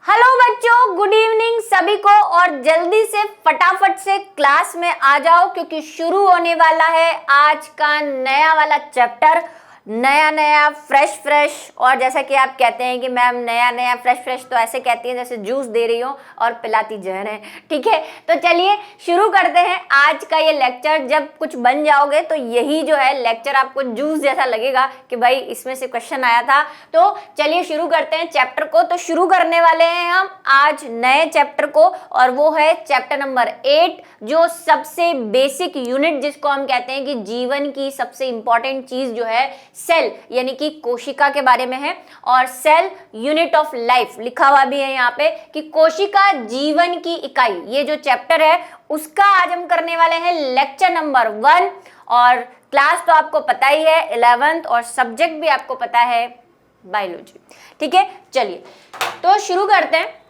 Hello बच्चों, good evening सभी को। और जल्दी से फटाफट से क्लास में आ जाओ क्योंकि शुरू होने वाला है आज का नया वाला चैप्टर। नया नया फ्रेश और जैसा कि आप कहते हैं कि मैम नया नया फ्रेश तो ऐसे कहती हैं जैसे जूस दे रही हो और पिलाती जहर है। ठीक है, तो चलिए शुरू करते हैं आज का ये लेक्चर। जब कुछ बन जाओगे तो यही जो है लेक्चर आपको जूस जैसा लगेगा कि भाई इसमें से क्वेश्चन आया था। तो चलिए शुरू करते हैं चैप्टर को। तो शुरू करने वाले हैं हम आज नए चैप्टर को और वो है चैप्टर नंबर 8, जो सबसे बेसिक यूनिट जिसको हम कहते हैं कि जीवन की सबसे इंपॉर्टेंट चीज जो है सेल यानी कि कोशिका के बारे में है। और सेल यूनिट ऑफ लाइफ लिखा हुआ भी है यहाँ पे कि कोशिका जीवन की इकाई। ये जो चैप्टर है उसका आज हम करने वाले हैं लेक्चर नंबर 1। और क्लास तो आपको पता ही है 11th और सब्जेक्ट भी आपको पता है बायोलॉजी। ठीक है, चलिए तो शुरू करते हैं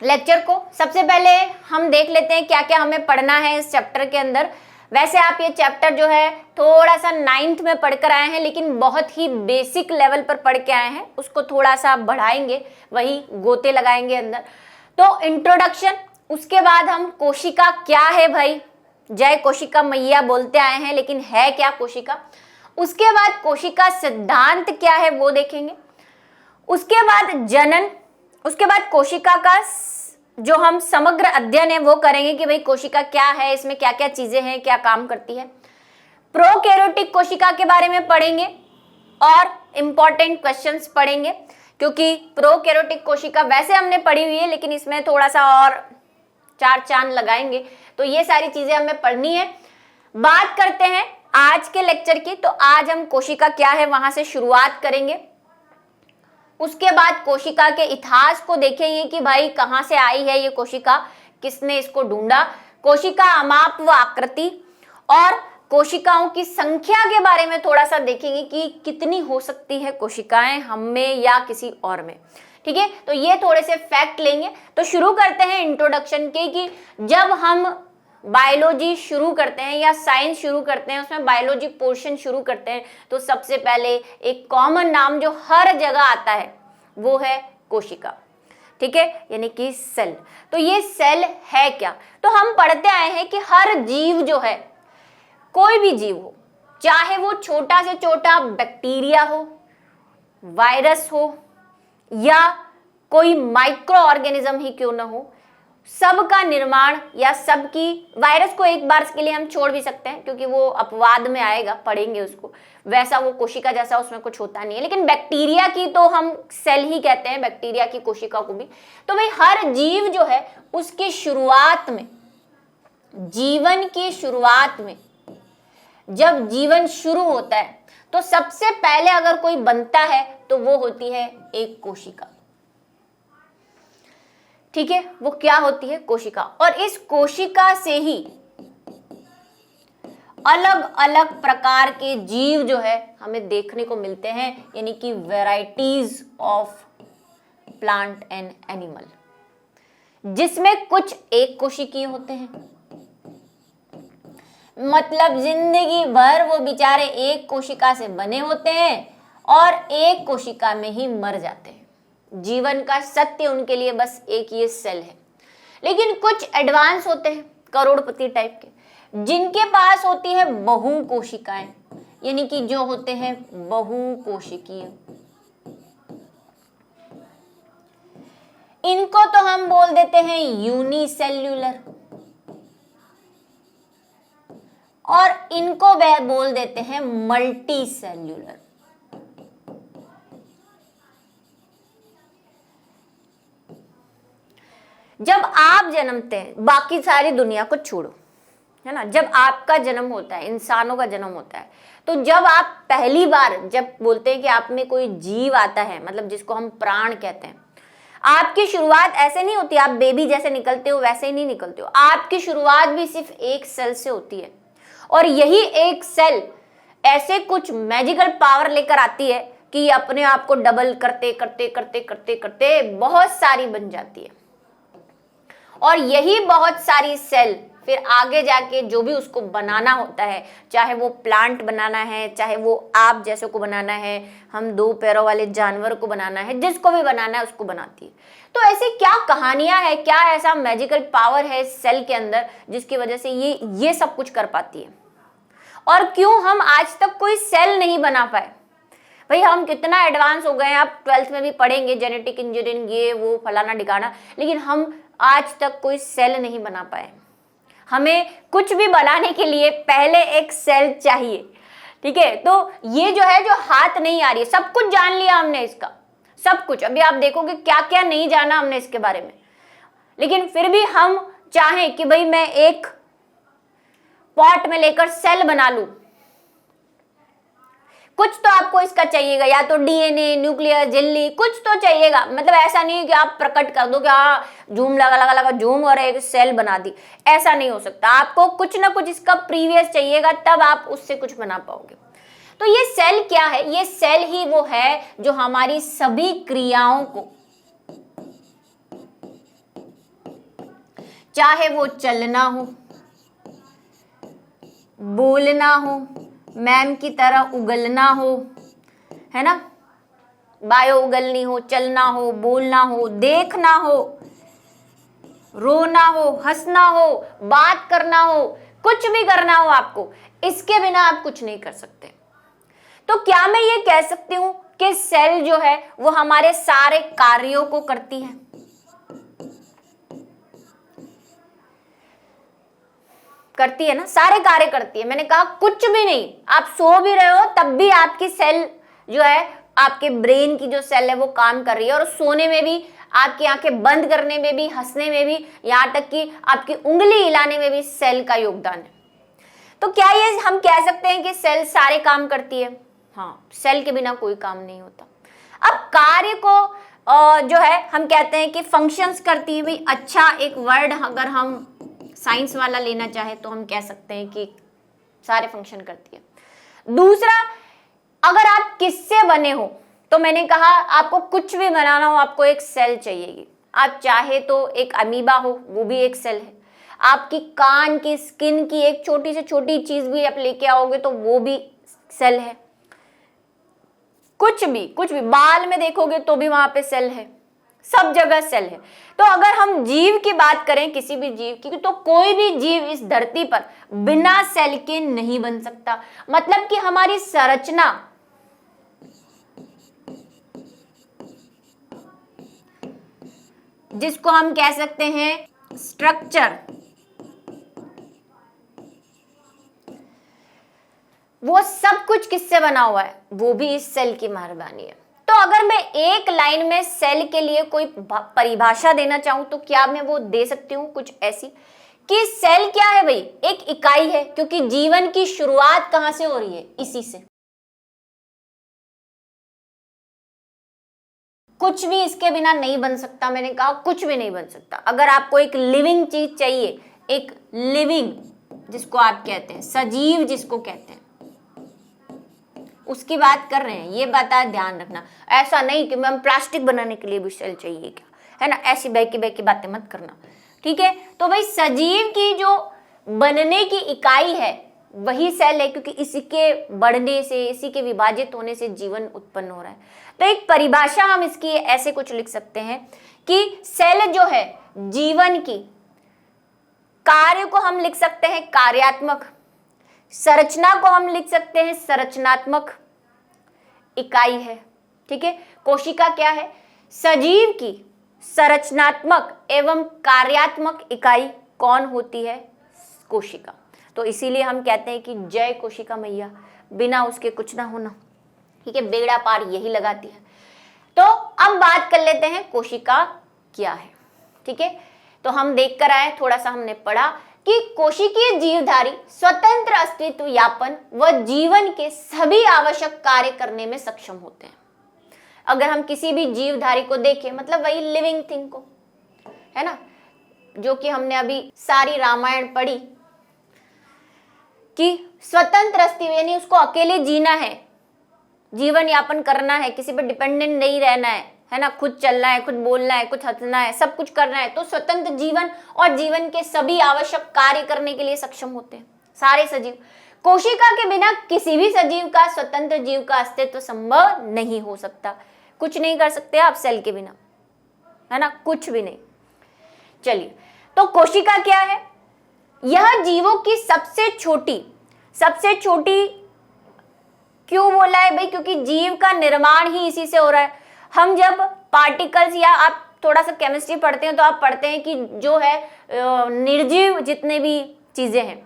लेक्चर को। सबसे पहले हम देख लेते हैं क्या क्या हमें पढ़ना है इस चैप्टर के अंदर। वैसे आप ये चैप्टर जो है थोड़ा सा 9th में पढ़कर आए हैं, लेकिन बहुत ही बेसिक लेवल पर पढ़ के आए हैं। उसको थोड़ा सा बढ़ाएंगे, वही गोते लगाएंगे अंदर। तो इंट्रोडक्शन, उसके बाद हम कोशिका क्या है भाई, जय कोशिका मैया बोलते आए हैं, लेकिन है क्या कोशिका। उसके बाद कोशिका सिद्धांत क्या है वो देखेंगे। उसके बाद जनन, उसके बाद कोशिका का जो हम समग्र अध्ययन है वो करेंगे कि भाई कोशिका क्या है, इसमें क्या क्या चीजें हैं, क्या काम करती है। प्रोकैरियोटिक कोशिका के बारे में पढ़ेंगे और इंपॉर्टेंट क्वेश्चंस पढ़ेंगे, क्योंकि प्रोकैरियोटिक कोशिका वैसे हमने पढ़ी हुई है लेकिन इसमें थोड़ा सा और चार चांद लगाएंगे। तो ये सारी चीजें हमें पढ़नी है। बात करते हैं आज के लेक्चर की। तो आज हम कोशिका क्या है वहां से शुरुआत करेंगे। उसके बाद कोशिका के इतिहास को देखेंगे कि भाई कहाँ से आई है ये कोशिका, किसने इसको ढूंढा। कोशिका अमाप व आकृति और कोशिकाओं की संख्या के बारे में थोड़ा सा देखेंगे कि कितनी हो सकती है कोशिकाएं हम में या किसी और में। ठीक है, तो ये थोड़े से फैक्ट लेंगे। तो शुरू करते हैं इंट्रोडक्शन के कि जब हम बायोलॉजी शुरू करते हैं या साइंस शुरू करते हैं, उसमें बायोलॉजी पोर्शन शुरू करते हैं, तो सबसे पहले एक कॉमन नाम जो हर जगह आता है वो है कोशिका। ठीक है, यानी कि सेल। तो ये सेल है क्या, तो हम पढ़ते आए हैं कि हर जीव जो है, कोई भी जीव हो, चाहे वो छोटा से छोटा बैक्टीरिया हो, वायरस हो या कोई माइक्रो ऑर्गेनिज्म ही क्यों ना हो, सबका निर्माण या सबकी, वायरस को एक बार के लिए हम छोड़ भी सकते हैं क्योंकि वो अपवाद में आएगा, पढ़ेंगे उसको, वैसा वो कोशिका जैसा उसमें कुछ होता नहीं है। लेकिन बैक्टीरिया की तो हम सेल ही कहते हैं, बैक्टीरिया की कोशिका को भी। तो भाई हर जीव जो है उसकी शुरुआत में, जीवन की शुरुआत में जब जीवन शुरू होता है तो सबसे पहले अगर कोई बनता है तो वो होती है एक कोशिका। ठीक है, वो क्या होती है, कोशिका। और इस कोशिका से ही अलग अलग प्रकार के जीव जो है हमें देखने को मिलते हैं, यानी कि varieties of plant and animal, जिसमें कुछ एक कोशिकीय होते हैं, मतलब जिंदगी भर वो बेचारे एक कोशिका से बने होते हैं और एक कोशिका में ही मर जाते हैं। जीवन का सत्य उनके लिए बस एक ये सेल है। लेकिन कुछ एडवांस होते हैं, करोड़पति टाइप के, जिनके पास होती है बहु कोशिकाएं, यानी कि जो होते हैं बहु कोशिकीय। इनको तो हम बोल देते हैं यूनिसेल्यूलर और इनको वह बोल देते हैं मल्टी सेल्यूलर। जब आप जन्मते हैं, बाकी सारी दुनिया को छोड़ो, है ना, जब आपका जन्म होता है, इंसानों का जन्म होता है, तो जब आप पहली बार जब बोलते हैं कि आप में कोई जीव आता है, मतलब जिसको हम प्राण कहते हैं, आपकी शुरुआत ऐसे नहीं होती, आप बेबी जैसे निकलते हो वैसे ही नहीं निकलते हो। आपकी शुरुआत भी सिर्फ एक सेल से होती है और यही एक सेल ऐसे कुछ मैजिकल पावर लेकर आती है कि अपने आप को डबल करते करते करते करते करते बहुत सारी बन जाती है। और यही बहुत सारी सेल फिर आगे जाके जो भी उसको बनाना होता है, चाहे वो प्लांट बनाना है, चाहे वो आप जैसे को बनाना है, हम दो पैरों वाले जानवर को बनाना है, जिसको भी बनाना है उसको बनाती है। तो ऐसी क्या कहानियां है, क्या ऐसा मैजिकल पावर है सेल के अंदर जिसकी वजह से ये सब कुछ कर पाती है? और क्यों हम आज तक कोई सेल नहीं बना पाए? भाई हम कितना एडवांस हो गए हैं, आप 12th में भी पढ़ेंगे जेनेटिक इंजीनियरिंग ये वो फलाना ढिकाना, लेकिन हम आज तक कोई सेल नहीं बना पाए। हमें कुछ भी बनाने के लिए पहले एक सेल चाहिए, ठीक है? तो ये जो है, जो हाथ नहीं आ रही है, सब कुछ जान लिया हमने इसका, सब कुछ। अभी आप देखोगे क्या क्या नहीं जाना हमने इसके बारे में, लेकिन फिर भी हम चाहें कि भाई मैं एक पॉट में लेकर सेल बना लूं, कुछ तो आपको इसका चाहिएगा, या तो डीएनए, न्यूक्लियर, झिल्ली, कुछ तो चाहिएगा। मतलब ऐसा नहीं कि आप प्रकट कर दो कि हाँ जूम लगा जूम और एक सेल बना दी, ऐसा नहीं हो सकता। आपको कुछ ना कुछ इसका प्रीवियस चाहिएगा, तब आप उससे कुछ बना पाओगे। तो ये सेल क्या है? ये सेल ही वो है जो हमारी सभी क्रियाओं को, चाहे वो चलना हो, बोलना हो, मैम की तरह उगलना हो, है ना, बायो उगलनी हो, चलना हो, बोलना हो, देखना हो, रोना हो, हंसना हो, बात करना हो, कुछ भी करना हो आपको, इसके बिना आप कुछ नहीं कर सकते। तो क्या मैं ये कह सकती हूं कि सेल जो है वो हमारे सारे कार्यों को करती है? करती है ना, सारे कार्य करती है। मैंने कहा कुछ भी नहीं, आप सो भी रहे हो तब भी आपकी सेल जो है, आपके ब्रेन की जो सेल है वो काम कर रही है, और सोने में भी, आपकी आंखें बंद करने में भी, हंसने में भी, यहाँ तक कि आपकी उंगली हिलाने में भी सेल का योगदान है। तो क्या ये हम कह सकते हैं कि सेल सारे काम करती है? हाँ, सेल के बिना कोई काम नहीं होता। अब कार्य को जो है हम कहते हैं कि फंक्शंस करती है। भाई अच्छा, एक वर्ड अगर हम साइंस वाला लेना चाहे तो हम कह सकते हैं कि सारे फंक्शन करती है। दूसरा, अगर आप किससे बने हो, तो मैंने कहा आपको कुछ भी बनाना हो आपको एक सेल चाहिएगी। आप चाहे तो एक अमीबा हो, वो भी एक सेल है। आपकी कान की स्किन की एक छोटी से छोटी चीज भी आप लेके आओगे तो वो भी सेल है। कुछ भी बाल में देखोगे तो भी वहां पे सेल है, सब जगह सेल है। तो अगर हम जीव की बात करें, किसी भी जीव की, तो कोई भी जीव इस धरती पर बिना सेल के नहीं बन सकता। मतलब कि हमारी संरचना, जिसको हम कह सकते हैं स्ट्रक्चर, वो सब कुछ किससे बना हुआ है? वो भी इस सेल की मेहरबानी है। तो अगर मैं एक लाइन में सेल के लिए कोई परिभाषा देना चाहूं तो क्या मैं वो दे सकती हूं कुछ ऐसी कि सेल क्या है? भाई एक इकाई है, क्योंकि जीवन की शुरुआत कहां से हो रही है? इसी से। कुछ भी इसके बिना नहीं बन सकता। मैंने कहा कुछ भी नहीं बन सकता। अगर आपको एक लिविंग चीज चाहिए, एक लिविंग जिसको आप कहते हैं, सजीव जिसको कहते हैं, उसकी बात कर रहे हैं, ये बात ध्यान रखना। ऐसा नहीं कि हम प्लास्टिक बनाने के लिए भी सेल चाहिए क्या, है ना, ऐसी बहकी बातें मत करना, ठीक है? तो भाई सजीव की जो बनने की इकाई है वही सेल है, क्योंकि इसी के बढ़ने से, इसी के विभाजित होने से जीवन उत्पन्न हो रहा है। तो एक परिभाषा हम इसकी ऐसे कुछ लिख सकते हैं कि सेल जो है जीवन की, कार्य को हम लिख सकते हैं कार्यात्मक, संरचना को हम लिख सकते हैं संरचनात्मक इकाई है, ठीक है? कोशिका क्या है? सजीव की संरचनात्मक एवं कार्यात्मक इकाई कौन होती है? कोशिका। तो इसीलिए हम कहते हैं कि जय कोशिका मैया, बिना उसके कुछ ना होना, ठीक है? बेड़ा पार यही लगाती है। तो अब बात कर लेते हैं कोशिका क्या है, ठीक है? तो हम देख कर आए, थोड़ा सा हमने पढ़ा कि कोशिकीय जीवधारी स्वतंत्र अस्तित्व यापन व जीवन के सभी आवश्यक कार्य करने में सक्षम होते हैं। अगर हम किसी भी जीवधारी को देखें, मतलब वही लिविंग थिंग को, है ना, जो कि हमने अभी सारी रामायण पढ़ी कि स्वतंत्र अस्तित्व, यानी उसको अकेले जीना है, जीवन यापन करना है, किसी पर डिपेंडेंट नहीं रहना है है ना, खुद चलना है, खुद बोलना है, खुद हंसना है, सब कुछ करना है, तो स्वतंत्र जीवन और जीवन के सभी आवश्यक कार्य करने के लिए सक्षम होते हैं सारे सजीव। कोशिका के बिना किसी भी सजीव का, स्वतंत्र जीव का अस्तित्व संभव नहीं हो सकता। कुछ नहीं कर सकते आप सेल के बिना, है ना, कुछ भी नहीं। चलिए, तो कोशिका क्या है? यह जीवों की सबसे छोटी क्यों बोला है भाई? क्योंकि जीव का निर्माण ही इसी से हो रहा है। हम जब पार्टिकल्स, या आप थोड़ा सा केमिस्ट्री पढ़ते हैं तो आप पढ़ते हैं कि जो है निर्जीव जितने भी चीजें हैं,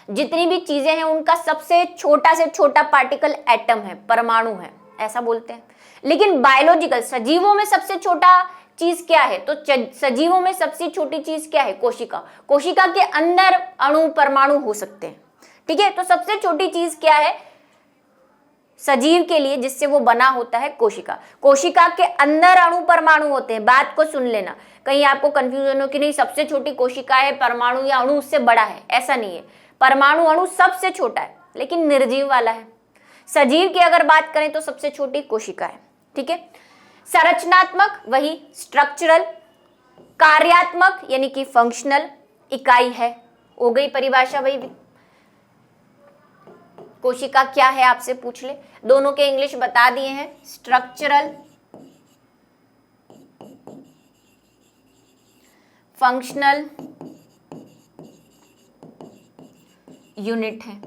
जितनी भी चीजें हैं, उनका सबसे छोटा से छोटा पार्टिकल एटम है, परमाणु है, ऐसा बोलते हैं। लेकिन बायोलॉजिकल, सजीवों में सबसे छोटा चीज क्या है? तो सजीवों में सबसे छोटी चीज क्या है? कोशिका। कोशिका के अंदर अणु परमाणु हो सकते हैं, ठीक है। तो सबसे छोटी चीज क्या है सजीव के लिए, जिससे वो बना होता है? कोशिका। कोशिका के अंदर अणु परमाणु होते हैं। बात को सुन लेना, कहीं आपको कंफ्यूजन हो कि नहीं सबसे छोटी कोशिका है, परमाणु या अणु उससे बड़ा है, ऐसा नहीं है। परमाणु अणु सबसे छोटा है, लेकिन निर्जीव वाला है। सजीव की अगर बात करें तो सबसे छोटी कोशिका है, ठीक है। संरचनात्मक वही स्ट्रक्चरल, कार्यात्मक यानी कि फंक्शनल इकाई है। हो गई परिभाषा भाई। कोशिका क्या है आपसे पूछ ले, दोनों के इंग्लिश बता दिए हैं। स्ट्रक्चरल, फंक्शनल यूनिट है।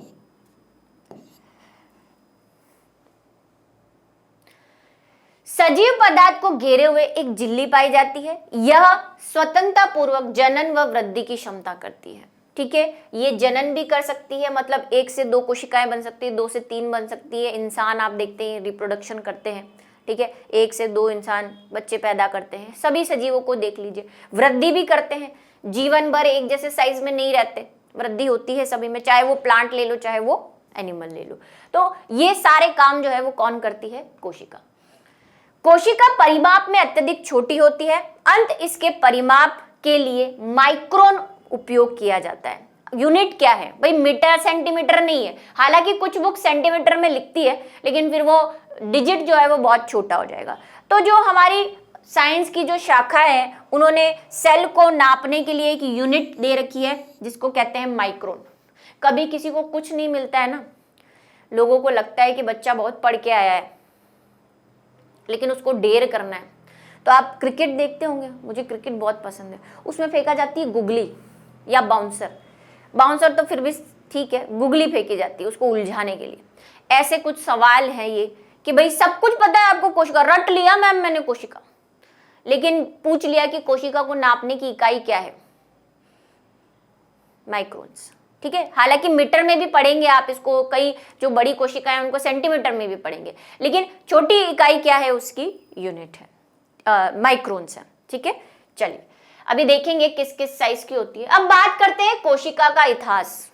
सजीव पदार्थ को घेरे हुए एक झिल्ली पाई जाती है। यह स्वतंत्रता पूर्वक जनन व वृद्धि की क्षमता करती है, ठीक है। ये जनन भी कर सकती है, मतलब 1 से 2 कोशिकाएं बन सकती है, 2 से 3 बन सकती है। इंसान आप देखते हैं रिप्रोडक्शन करते हैं, ठीक है, 1 से 2 इंसान बच्चे पैदा करते हैं। सभी सजीवों को देख लीजिए, वृद्धि भी करते हैं। जीवन भर एक जैसे साइज में नहीं रहते, वृद्धि होती है सभी में, चाहे वो प्लांट ले लो चाहे वो एनिमल ले लो। तो ये सारे काम जो है वो कौन करती है? कोशिका। कोशिका परिमाप में अत्यधिक छोटी होती है। अंत इसके परिमाप के लिए माइक्रोन उपयोग किया जाता है। यूनिट क्या है भाई? मीटर सेंटीमीटर नहीं है। हालांकि कुछ बुक सेंटीमीटर में लिखती है, लेकिन फिर वो डिजिट जो है वो बहुत छोटा हो जाएगा। तो जो हमारी साइंस की जो शाखा है, उन्होंने सेल को नापने के लिए एक यूनिट दे रखी है जिसको कहते हैं माइक्रोन। कभी किसी को कुछ नहीं मिलता है ना, लोगों को लगता है कि बच्चा बहुत पढ़ के आया है, लेकिन उसको डेर करना है। तो आप क्रिकेट देखते होंगे, मुझे क्रिकेट बहुत पसंद है, उसमें फेंका जाती है गुगली या बाउंसर तो फिर भी ठीक है, गुगली फेंकी जाती है उसको उलझाने के लिए। ऐसे कुछ सवाल हैं ये कि भाई सब कुछ पता है आपको, कोशिका रट लिया मैम मैंने कोशिका, लेकिन पूछ लिया कि कोशिका को नापने की इकाई क्या है? माइक्रोन्स, ठीक है। हालांकि मीटर में भी पढ़ेंगे आप इसको, कई जो बड़ी कोशिकाएं उनको सेंटीमीटर में भी पढ़ेंगे, लेकिन छोटी इकाई क्या है उसकी? यूनिट है, माइक्रोन्स है, ठीक है। चलिए अभी देखेंगे किस किस साइज की होती है। अब बात करते हैं कोशिका का इतिहास,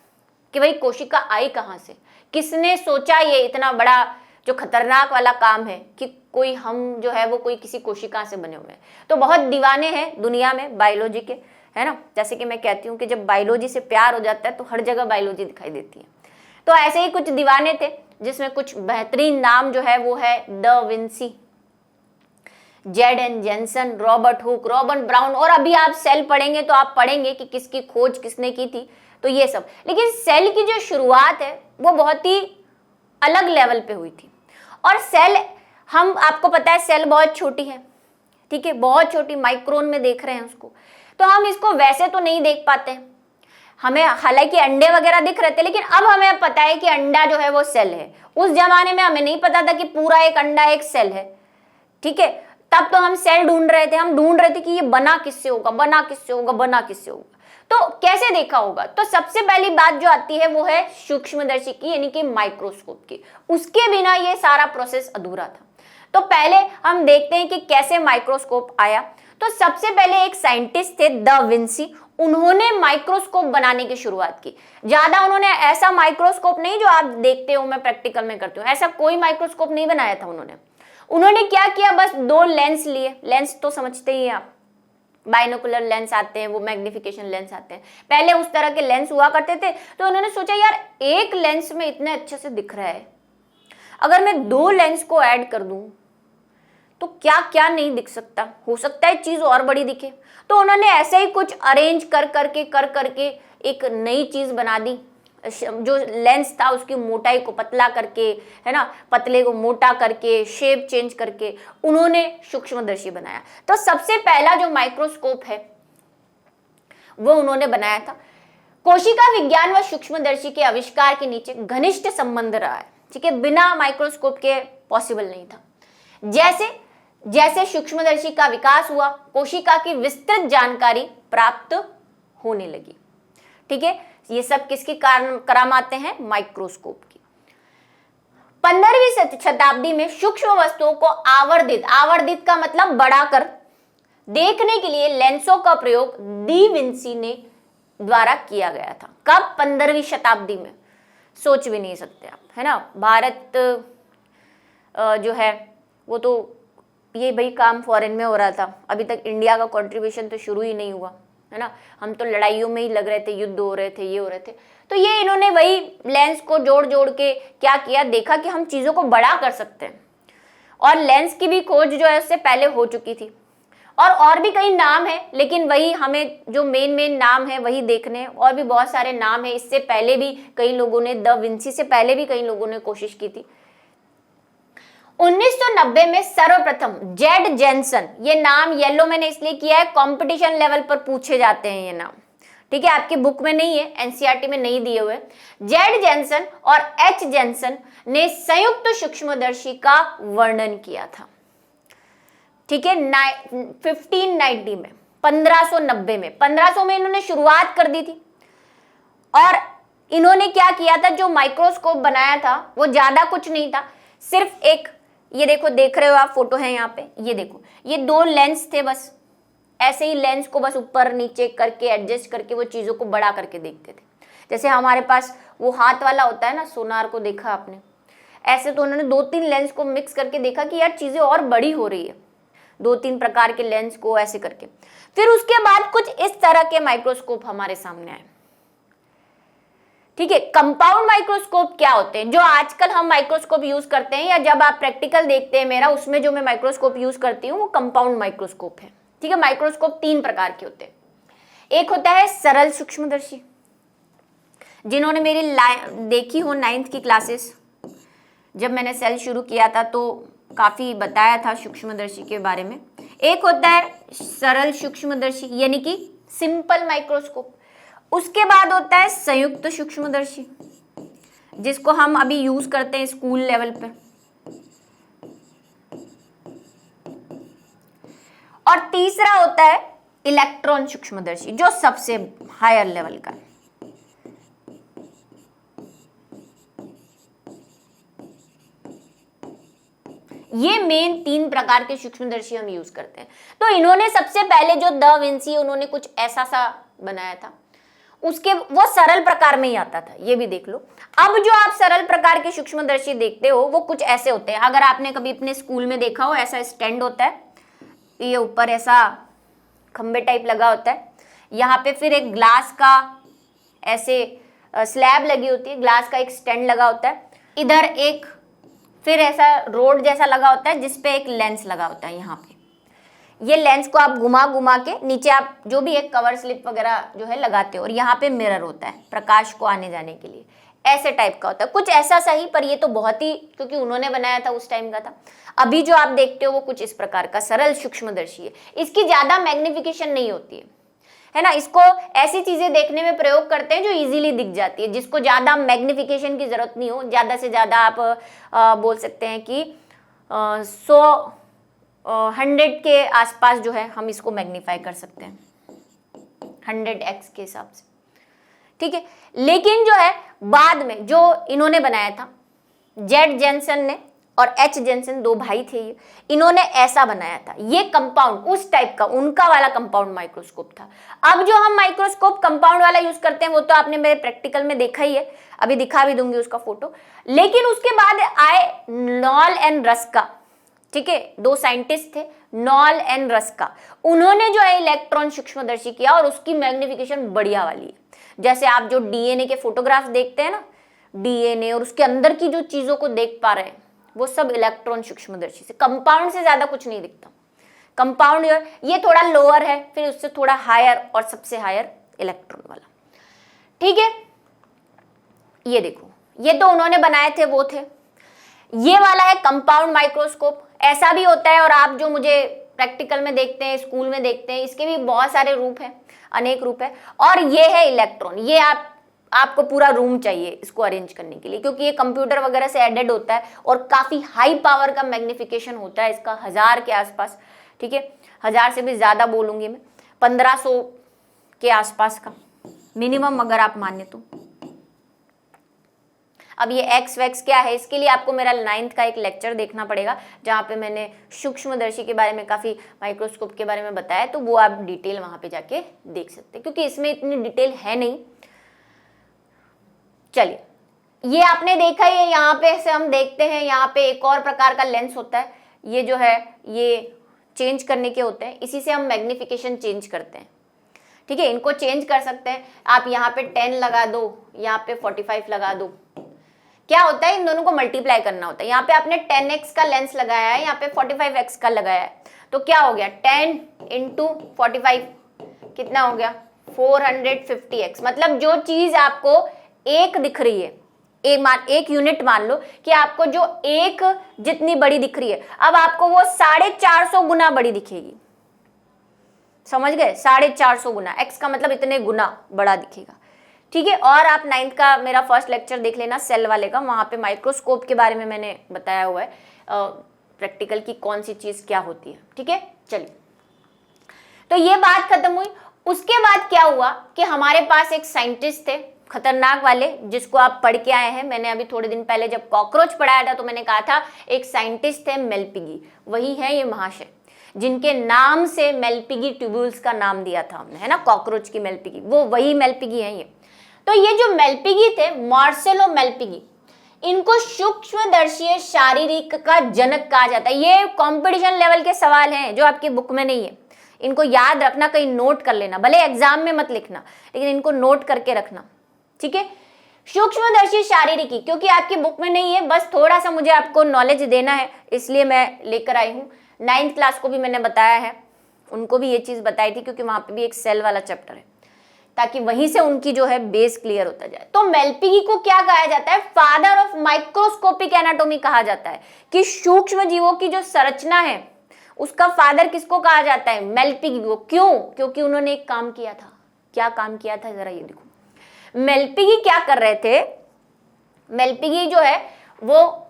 कि भाई कोशिका आई कहां से, किसने सोचा ये इतना बड़ा जो खतरनाक वाला काम है कि कोई हम जो है वो कोई किसी कोशिका से बने हुए हैं। तो बहुत दीवाने हैं दुनिया में बायोलॉजी के, है ना। जैसे कि मैं कहती हूँ कि जब बायोलॉजी से प्यार हो जाता है तो हर जगह बायोलॉजी दिखाई देती है। तो ऐसे ही कुछ दीवाने थे, जिसमें कुछ बेहतरीन नाम जो है वो है da Vinci, Z N Janssen, Robert Hooke, Robert Brown. और अभी आप सेल पढ़ेंगे तो आप पढ़ेंगे कि किसकी खोज किसने की थी, तो ये सब। लेकिन सेल की जो शुरुआत है वो बहुत ही अलग लेवल पे हुई थी। और सेल, हम आपको पता है सेल बहुत छोटी है, ठीक है, बहुत छोटी, माइक्रोन में देख रहे हैं उसको। तो हम इसको वैसे तो नहीं देख पाते, हमें हालांकि अंडे वगैरह दिख रहे थे, लेकिन अब हमें पता है कि अंडा जो है वो सेल है। उस जमाने में हमें नहीं पता था कि पूरा एक अंडा एक सेल है, ठीक है। तब तो हम सेल ढूंढ रहे थे, हम ढूंढ रहे थे कि ये बना किससे होगा, बना किससे होगा, बना किससे होगा, तो कैसे देखा होगा। तो सबसे पहली बात जो आती है वो है सूक्ष्मदर्शी की, यानी कि माइक्रोस्कोप की। उसके बिना ये सारा प्रोसेस अधूरा था। तो पहले हम देखते हैं कि कैसे माइक्रोस्कोप आया। तो सबसे पहले एक साइंटिस्ट थे द विंसी, उन्होंने माइक्रोस्कोप बनाने की शुरुआत की। ज्यादा उन्होंने ऐसा माइक्रोस्कोप नहीं जो आप देखते हो, मैं प्रैक्टिकल में करती हूँ, ऐसा कोई माइक्रोस्कोप नहीं बनाया था उन्होंने क्या किया, बस 2 लेंस लिए। लेंस तो समझते ही हैं आप, बाइनोकुलर लेंस आते हैं, वो मैग्निफिकेशन लेंस आते हैं, पहले उस तरह के लेंस हुआ करते थे। तो उन्होंने सोचा यार एक लेंस में इतने अच्छे से दिख रहा है, अगर मैं 2 लेंस को ऐड कर दूं तो क्या क्या नहीं दिख सकता, हो सकता है चीज और बड़ी दिखे। तो उन्होंने ऐसे ही कुछ अरेंज कर करके एक नई चीज बना दी। जो लेंस था उसकी मोटाई को पतला करके, है ना, पतले को मोटा करके, शेप चेंज करके उन्होंने सूक्ष्मदर्शी बनाया। तो सबसे पहला जो माइक्रोस्कोप है वो उन्होंने बनाया था। कोशिका विज्ञान व सूक्ष्मदर्शी के आविष्कार के नीचे घनिष्ठ संबंध रहा है, ठीक है, बिना माइक्रोस्कोप के पॉसिबल नहीं था। जैसे जैसे सूक्ष्मदर्शी का विकास हुआ, कोशिका की विस्तृत जानकारी प्राप्त होने लगी, ठीक है। ये सब किसकी करामातें हैं? माइक्रोस्कोप की। 15वीं शताब्दी में सूक्ष्म वस्तुओं को आवर्धित का मतलब बढ़ाकर देखने के लिए लेंसों का प्रयोग डी विंसी ने द्वारा किया गया था। कब? 15वीं शताब्दी में। सोच भी नहीं सकते आप, है ना। भारत जो है वो तो ये भाई काम फॉरेन में हो रहा था, अभी तक इंडिया का कंट्रीब्यूशन तो शुरू ही नहीं हुआ, है ना। हम तो लड़ाइयों में ही लग रहे थे, युद्ध हो रहे थे, ये हो रहे थे। तो ये इन्होंने वही लेंस को जोड़ जोड़ के क्या किया, देखा कि हम चीज़ों को बड़ा कर सकते हैं। और लेंस की भी खोज जो है उससे पहले हो चुकी थी। और भी कई नाम है, लेकिन वही हमें जो मेन नाम है वही देखने हैं। और भी बहुत सारे नाम है, इससे पहले भी कई लोगों ने, द विंसी से पहले भी कई लोगों ने कोशिश की थी। 1990 में सर्वप्रथम जेड जेनसन, ये नाम येलो मैंने इसलिए किया है, कंपटीशन लेवल पर पूछे जाते हैं ये नाम, ठीक है। आपकी बुक में नहीं है, एनसीईआरटी में नहीं दिए हुए। जेड जेनसन और एच जेनसन ने संयुक्त सूक्ष्मदर्शी का वर्णन किया था, ठीक है, 1590 में, 1590 में, 1500 में इन्होंने शुरुआत कर दी थी। और इन्होंने क्या किया था, जो माइक्रोस्कोप बनाया था वो ज्यादा कुछ नहीं था, सिर्फ एक, ये देखो, देख रहे हो आप, फोटो है यहाँ पे, ये देखो, ये दो लेंस थे बस। ऐसे ही लेंस को बस ऊपर नीचे करके एडजस्ट करके वो चीजों को बड़ा करके देखते थे। जैसे हमारे पास वो हाथ वाला होता है ना, सोनार को देखा आपने, ऐसे तो उन्होंने 2-3 लेंस को मिक्स करके देखा कि यार चीजें और बड़ी हो रही है, 2-3 प्रकार के लेंस को ऐसे करके। फिर उसके बाद कुछ इस तरह के माइक्रोस्कोप हमारे सामने आए, ठीक है। कंपाउंड माइक्रोस्कोप क्या होते हैं? जो आजकल हम माइक्रोस्कोप यूज करते हैं, या जब आप प्रैक्टिकल देखते हैं मेरा, उसमें जो मैं माइक्रोस्कोप यूज करती हूँ वो कंपाउंड माइक्रोस्कोप है, ठीक है। माइक्रोस्कोप 3 प्रकार के होते हैं। एक होता है सरल सूक्ष्मदर्शी, जिन्होंने मेरी देखी हो 9th की क्लासेस, जब मैंने सेल शुरू किया था तो काफी बताया था सूक्ष्मदर्शी के बारे में। एक होता है सरल सूक्ष्मदर्शी यानी कि सिंपल माइक्रोस्कोप। उसके बाद होता है संयुक्त सूक्ष्मदर्शी, जिसको हम अभी यूज करते हैं स्कूल लेवल पे। और तीसरा होता है इलेक्ट्रॉन सूक्ष्मदर्शी, जो सबसे हायर लेवल का है। ये मेन 3 प्रकार के सूक्ष्मदर्शी हम यूज करते हैं। तो इन्होंने सबसे पहले जो द विंसी, उन्होंने कुछ ऐसा सा बनाया था, उसके वो सरल प्रकार में ही आता था, ये भी देख लो। अब जो आप सरल प्रकार के सूक्ष्मदर्शी देखते हो वो कुछ ऐसे होते हैं। अगर आपने कभी अपने स्कूल में देखा हो, ऐसा स्टैंड होता है, ये ऊपर ऐसा खंबे टाइप लगा होता है, यहाँ पे फिर एक ग्लास का ऐसे स्लैब लगी होती है, ग्लास का एक स्टैंड लगा होता है, इधर एक फिर ऐसा रोड जैसा लगा होता है जिसपे एक लेंस लगा होता है। यहाँ पे ये लेंस को आप घुमा घुमा के नीचे आप जो भी एक कवर स्लिप वगैरह जो है लगाते हो, और यहाँ पे मिरर होता है प्रकाश को आने जाने के लिए, ऐसे टाइप का होता है, कुछ ऐसा सही। पर ये तो बहुत ही, क्योंकि उन्होंने बनाया था उस टाइम का था। अभी जो आप देखते हो वो कुछ इस प्रकार का सरल सूक्ष्मदर्शी है। इसकी ज्यादा मैग्निफिकेशन नहीं होती है ना। इसको ऐसी चीजें देखने में प्रयोग करते हैं जो इजीली दिख जाती है, जिसको ज्यादा मैग्निफिकेशन की जरूरत नहीं हो। ज्यादा से ज्यादा आप बोल सकते हैं कि 100 के आसपास जो है हम इसको मैग्नीफाई कर सकते हैं, 100x के हिसाब से, ठीक है। लेकिन जो है बाद में जो इन्होंने बनाया था, जेड जेनसन ने और एच जेनसन, 2 भाई थे ये, इन्होंने ऐसा बनाया था। ये कंपाउंड उस टाइप का, उनका वाला कंपाउंड माइक्रोस्कोप था। अब जो हम माइक्रोस्कोप कंपाउंड वाला यूज करते हैं वो तो आपने मेरे प्रैक्टिकल में देखा ही है, अभी दिखा भी दूंगी उसका फोटो। लेकिन उसके बाद आए नॉल एंड रस्का, ठीक है, 2 साइंटिस्ट थे, नॉल एंड रस्का। उन्होंने जो है इलेक्ट्रॉन सूक्ष्मदर्शी किया और उसकी मैग्निफिकेशन बढ़िया वाली है। जैसे आप जो डीएनए के फोटोग्राफ देखते हैं ना, डीएनए और उसके अंदर की जो चीजों को देख पा रहे हैं, वो सब इलेक्ट्रॉन सूक्ष्मदर्शी से, कंपाउंड से ज्यादा कुछ नहीं दिखता। कंपाउंड ये थोड़ा लोअर है, फिर उससे थोड़ा हायर और सबसे हायर इलेक्ट्रॉन वाला। ठीक है, ये देखो, ये तो उन्होंने बनाए थे वो थे। ये वाला है कंपाउंड माइक्रोस्कोप, ऐसा भी होता है और आप जो मुझे प्रैक्टिकल में देखते हैं, स्कूल में देखते हैं, इसके भी बहुत सारे रूप हैं, अनेक रूप है। और ये है इलेक्ट्रॉन, ये आपको पूरा रूम चाहिए इसको अरेंज करने के लिए, क्योंकि ये कंप्यूटर वगैरह से एडेड होता है और काफी हाई पावर का मैग्निफिकेशन होता है इसका, 1000 के आसपास। ठीक है, 1000 से भी ज्यादा बोलूंगी मैं, 1500 के आसपास का मिनिमम अगर आप माने तो। अब ये एक्स वैक्स क्या है, इसके लिए आपको मेरा 9th का एक लेक्चर देखना पड़ेगा, जहाँ पे मैंने सूक्ष्मदर्शी के बारे में, काफी माइक्रोस्कोप के बारे में बताया, तो वो आप डिटेल वहां पे जाके देख सकते हैं, क्योंकि इसमें इतनी डिटेल है नहीं। चलिए, ये आपने देखा ही है, यहाँ पे से हम देखते हैं, यहाँ पे एक और प्रकार का लेंस होता है, ये जो है ये चेंज करने के होते हैं, इसी से हम मैग्निफिकेशन चेंज करते हैं। ठीक है, इनको चेंज कर सकते हैं आप, यहाँ पे 10 लगा दो, यहाँ पे 45 लगा दो। क्या होता है, इन दोनों को मल्टीप्लाई करना होता है। यहाँ पे आपने 10x का लेंस लगाया है, यहाँ पे 45x का लगाया है, तो क्या हो गया 10 × 45 कितना हो गया 450x। मतलब जो चीज आपको एक दिख रही है, एक यूनिट मान लो कि आपको जो एक जितनी बड़ी दिख रही है, अब आपको वो 450 गुना बड़ी दिखेगी। समझ गए, 450 गुना, x का मतलब इतने गुना बड़ा दिखेगा। ठीक है, और आप 9th का मेरा फर्स्ट लेक्चर देख लेना सेल वाले का, वहां पे माइक्रोस्कोप के बारे में मैंने बताया हुआ है, प्रैक्टिकल की कौन सी चीज क्या होती है। ठीक है, चलिए, तो ये बात खत्म हुई। उसके बाद क्या हुआ कि हमारे पास एक साइंटिस्ट थे खतरनाक वाले, जिसको आप पढ़ के आए हैं। मैंने अभी थोड़े दिन पहले जब कॉकरोच पढ़ाया था तो मैंने कहा था एक साइंटिस्ट है मेलपिगी, वही है ये महाशय, जिनके नाम से मेलपिगी ट्यूब्यूल्स का नाम दिया था हमने, है ना, कॉकरोच की मेलपिगी, वो वही मेलपिगी है ये। तो ये जो मेलपिगी थे, मार्सेलो मेलपिगी, इनको सूक्ष्मदर्शीय शारीरिक का जनक कहा जाता है। ये कंपटीशन लेवल के सवाल हैं जो आपकी बुक में नहीं है, इनको याद रखना, कहीं नोट कर लेना, भले एग्जाम में मत लिखना, लेकिन इनको नोट करके रखना। ठीक है, सूक्ष्मदर्शी शारीरिकी, क्योंकि आपकी बुक में नहीं है, बस थोड़ा सा मुझे आपको नॉलेज देना है, इसलिए मैं लेकर आई हूँ। 9th क्लास को भी मैंने बताया है, उनको भी ये चीज बताई थी, क्योंकि वहां पे भी एक सेल वाला चैप्टर है, ताकि वहीं से उनकी जो है बेस क्लियर होता जाए। तो मेलपिगी को क्या कहा जाता है, फादर ऑफ माइक्रोस्कोपिक एनाटॉमी कहा जाता है, कि सूक्ष्म जीवों की जो संरचना है उसका फादर किसको कहा जाता है, मेलपिगी को। क्यों, क्योंकि उन्होंने एक काम किया था। क्या काम किया था, जरा ये देखो। मेलपिगी क्या कर रहे थे, मेलपिगी जो है वो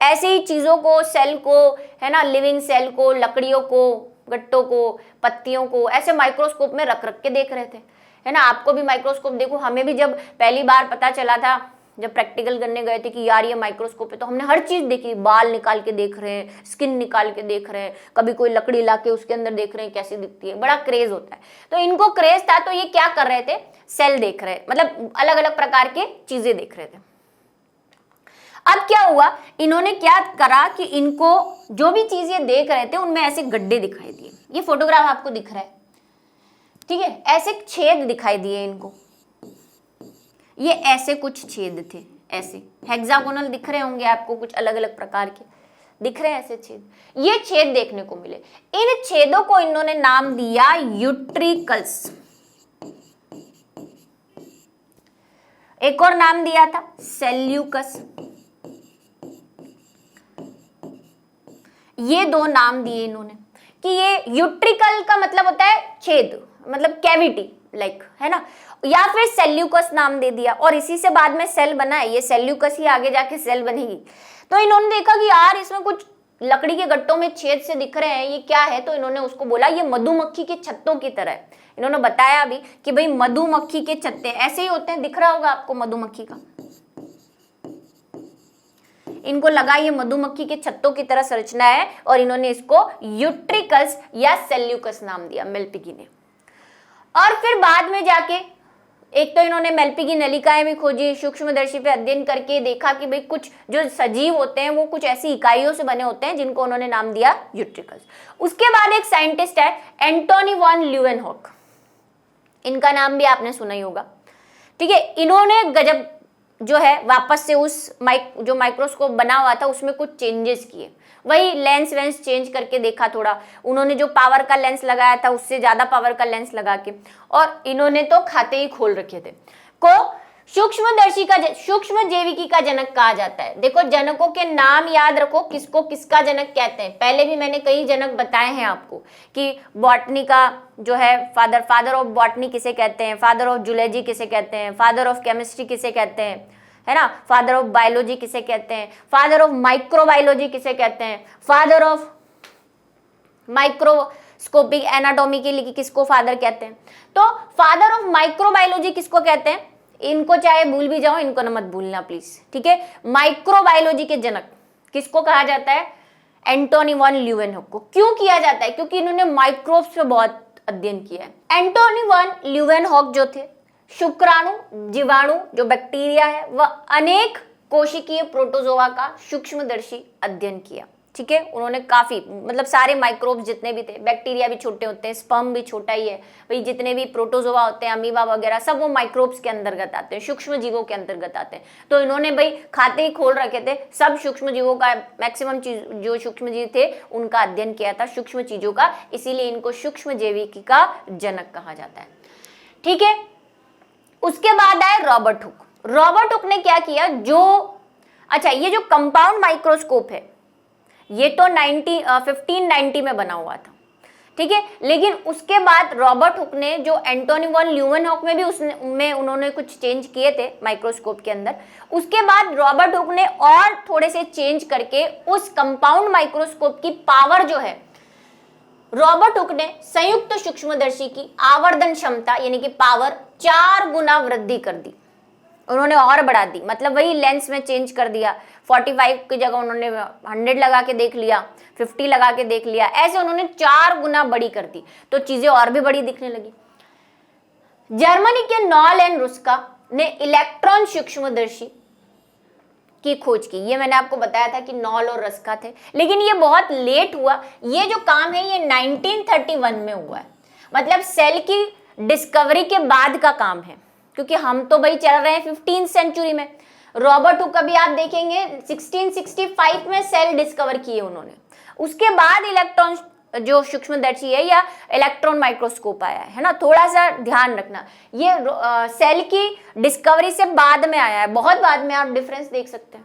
ऐसे ही चीजों को, सेल को, है ना, लिविंग सेल को, लकड़ियों को, गट्टों को, पत्तियों को ऐसे माइक्रोस्कोप में रख रख के देख रहे थे, है ना। आपको भी माइक्रोस्कोप देखो, हमें भी जब पहली बार पता चला था, जब प्रैक्टिकल करने गए थे कि यार ये माइक्रोस्कोप है, तो हमने हर चीज देखी, बाल निकाल के देख रहे हैं, स्किन निकाल के देख रहे हैं, कभी कोई लकड़ी ला के उसके अंदर देख रहे हैं कैसी दिखती है, बड़ा क्रेज होता है। तो इनको क्रेज था, तो ये क्या कर रहे थे, सेल देख रहे, मतलब अलग अलग प्रकार के चीजें देख रहे थे। अब क्या हुआ, इन्होंने क्या करा कि इनको जो भी चीज ये देख रहे थे उनमें ऐसे गड्ढे दिखाई दिए। ये फोटोग्राफ आपको दिख रहा है, ठीक है, ऐसे छेद दिखाई दिए इनको, ये ऐसे कुछ छेद थे, ऐसे हेक्सागोनल दिख रहे होंगे आपको, कुछ अलग अलग प्रकार के दिख रहे हैं ऐसे छेद, ये छेद देखने को मिले। इन छेदों को इन्होंने नाम दिया यूट्रिकल्स। एक और नाम दिया था सेल्यूकस। ये दो नाम दिए इन्होंने कि ये यूट्रिकल का मतलब होता है छेद, मतलब कैविटी लाइक, है ना, या फिर सेल्यूकस नाम दे दिया, और इसी से बाद में सेल बना है, ये सेल्यूकस ही आगे जाके सेल बनेगी। तो इन्होंने देखा कि यार इसमें कुछ लकड़ी के गट्टों में छेद से दिख रहे हैं, ये क्या है, तो इन्होंने उसको बोला ये मधुमक्खी के छत्तों की तरह है। इन्होंने बताया भी कि भाई मधुमक्खी के छत्ते ऐसे ही होते हैं, दिख रहा होगा आपको मधुमक्खी का, इनको लगा ये मधुमक्खी के छत्तों की तरह संरचना है, और इन्होंने इसको यूट्रिकल्स या सेल्यूकस नाम दिया मेलपिगी ने। और फिर बाद में जाके एक तो इन्होंने मेलपिगी नलिकाएं भी खोजी, सूक्ष्मदर्शी पे अध्ययन करके देखा कि भाई कुछ जो सजीव होते हैं वो कुछ ऐसी इकाइयों से बने होते हैं, जिनको उन्होंने नाम दिया यूट्रिकल्स। उसके बाद एक साइंटिस्ट है एंटोनी वॉन ल्यूवेनहॉक, इनका नाम भी आपने सुना ही होगा, ठीक है। इन्होंने गजब जो है वापस से उस जो माइक्रोस्कोप बना हुआ था उसमें कुछ चेंजेस किए, वही लेंस वेंस चेंज करके देखा थोड़ा, उन्होंने जो पावर का लेंस लगाया था उससे ज्यादा पावर का लेंस लगा के, और इन्होंने तो खाते ही खोल रखे थे। को सूक्ष्मदर्शी का सूक्ष्म जैविकी का जनक कहा जाता है। देखो जनकों के नाम याद रखो, किसको किसका जनक कहते हैं। पहले भी मैंने कई जनक बताए हैं आपको कि बॉटनी का जो है फादर ऑफ बॉटनी किसे कहते हैं, फादर ऑफ जूलॉजी किसे कहते हैं, फादर ऑफ केमिस्ट्री किसे कहते हैं, है ना, फादर ऑफ बायोलॉजी किसे कहते हैं, फादर ऑफ माइक्रोबायोलॉजी किसे कहते हैं, फादर ऑफ माइक्रोस्कोपिक एनाटॉमी के लिए किसको फादर कहते हैं। तो फादर ऑफ माइक्रोबायोलॉजी किसको कहते हैं, इनको चाहे भूल भी जाओ, इनको ना मत भूलना प्लीज, ठीक है। माइक्रोबायोलॉजी के जनक किसको कहा जाता है, एंटोनी वॉन ल्यूवेनहॉक को। क्यों किया जाता है, क्योंकि इन्होंने माइक्रोब्स पे बहुत अध्ययन किया है। एंटोनी वॉन ल्यूवेनहॉक जो थे शुक्राणु, जीवाणु जो बैक्टीरिया है वह अनेक कोशिकीय प्रोटोजोआ का सूक्ष्मदर्शी अध्ययन किया, ठीक है। उन्होंने काफी मतलब सारे माइक्रोब्स जितने भी थे, बैक्टीरिया भी छोटे होते हैं, स्पर्म भी छोटा ही है भाई, जितने भी प्रोटोजोआ होते हैं, अमीबा वगैरह सब वो माइक्रोब्स के अंतर्गत आते हैं, सूक्ष्म जीवों के अंतर्गत आते हैं। तो इन्होंने भाई खाते ही खोल रखे थे, सब सूक्ष्म जीवों का मैक्सिमम चीज जो सूक्ष्म जीव थे उनका अध्ययन किया था, सूक्ष्म चीजों का, इसीलिए इनको सूक्ष्म जैविकी का जनक कहा जाता है, ठीक है। उसके बाद आए रॉबर्ट हुक। रॉबर्ट हुक ने क्या किया, अच्छा ये जो कंपाउंड माइक्रोस्कोप है ये तो 1590 में बना हुआ था, ठीक है। लेकिन उसके बाद रॉबर्ट हुक ने जो एंटोनी वॉन ल्यूवेनहॉक में भी उसमें उन्होंने कुछ चेंज किए थे माइक्रोस्कोप के अंदर। उसके बाद रॉबर्ट हुक ने और थोड़े से चेंज करके उस कंपाउंड माइक्रोस्कोप की पावर जो है, रॉबर्ट हुक ने संयुक्त सूक्ष्मदर्शी की आवर्धन क्षमता यानी कि पावर 4 गुना वृद्धि कर दी, उन्होंने और बढ़ा दी, मतलब वही लेंस में चेंज कर दिया, 45 की जगह उन्होंने 100 लगा के देख लिया, 50 लगा के देख लिया, ऐसे उन्होंने 4 गुना बड़ी कर दी, तो चीजें और भी बड़ी दिखने लगी। जर्मनी के नॉल एंड रुस्का ने इलेक्ट्रॉन सूक्ष्मदर्शी की खोज की। ये मैंने आपको बताया था कि नॉल और रस्का थे, लेकिन ये बहुत लेट हुआ। ये जो काम है ये 1931 में हुआ है, मतलब सेल की डिस्कवरी के बाद का काम है, क्योंकि हम तो भाई चल रहे हैं 15th सेंचुरी में। रॉबर्ट हुक अभी आप देखेंगे 1665 में सेल डिस्कवर किए उन्होंने, उसके बाद इलेक्ट्रॉन जो सूक्ष्मदर्शी है या इलेक्ट्रॉन माइक्रोस्कोप आया है ना, थोड़ा सा ध्यान रखना, ये सेल की डिस्कवरी से बाद में आया है, बहुत बाद में, आप डिफरेंस देख सकते हैं,